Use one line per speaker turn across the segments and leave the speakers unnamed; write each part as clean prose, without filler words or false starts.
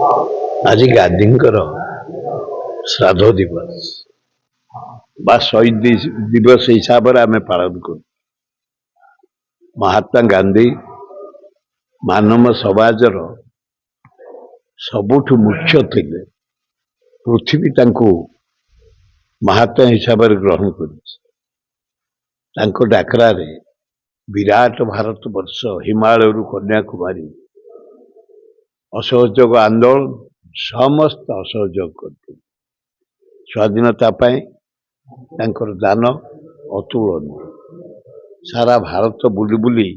आज गांधींकर श्राद्ध दिवस बा शहीद दिवस हिसाब से आम पालन कर। महात्मा गांधी मानव समाजर सबुठ मुख्य थे। पृथ्वी तांको महात्मा हिसाब से ग्रहण कर डाकरा विराट भारत वर्ष हिमालय कन्याकुमारी असहयोग आंदोलन समस्त असहयोग करते। स्वाधीनता पाए तांकर दान अतुलनीय। सारा भारत बुली बुली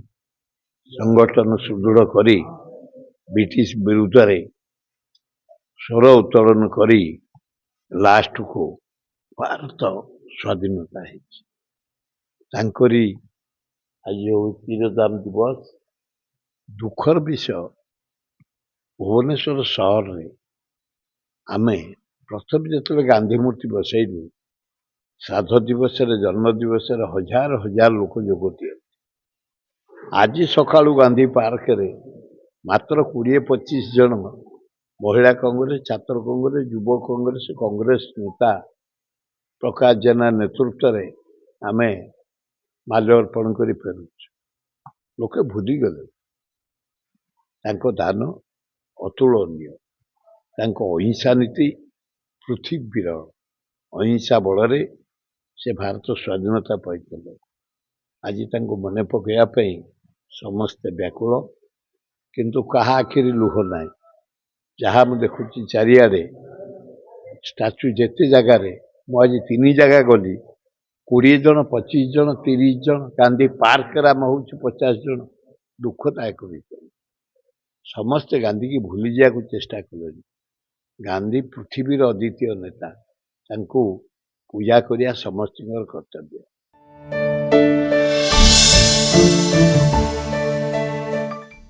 संगठन सुदृढ़ करी ब्रिटिश विरुद्ध रे स्वर उत्तोलन करी लास्ट को भारत स्वाधीनता है। तांकरी आज वीरदान दिवस दुखर विषय। भुवनेश्वर सहर रे आमे प्रथम जो गांधी मूर्ति बसैलु श्राद्ध दिवस जन्म दिवस हजार हजार लोक जोग दिए। आज सकाळु गांधी पार्क रे मात्र 20-25 जन महिला कांग्रेस, छात्र कांग्रेस, युव कांग्रेस, कांग्रेस नेता प्रकाश जेना नेतृत्व रे आमे माल्यार्पण कर फेरुँ। लोके भूली गले तांको दान अतुलनीय। अहिंसा नीति पृथ्वीर अहिंसा बल से भारत स्वाधीनता पाई। आज मन पकड़ा समस्ते व्याकुल किंतु कहा आखिरी लुह ना। जहाँ मुझे देखुची चारिआडे स्टाच्यू जेते जगार मुझे 3 जगह गली 20 जन 25 जन 30 जन गांधी पार्क राम हूँ 50 जन दुखदायक विषय। समस्ते गांधी की भूली जाए चेष्टा कले। गांधी पृथ्वीर अद्वितीय नेता। पूजा करिया समस्त कर्तव्य।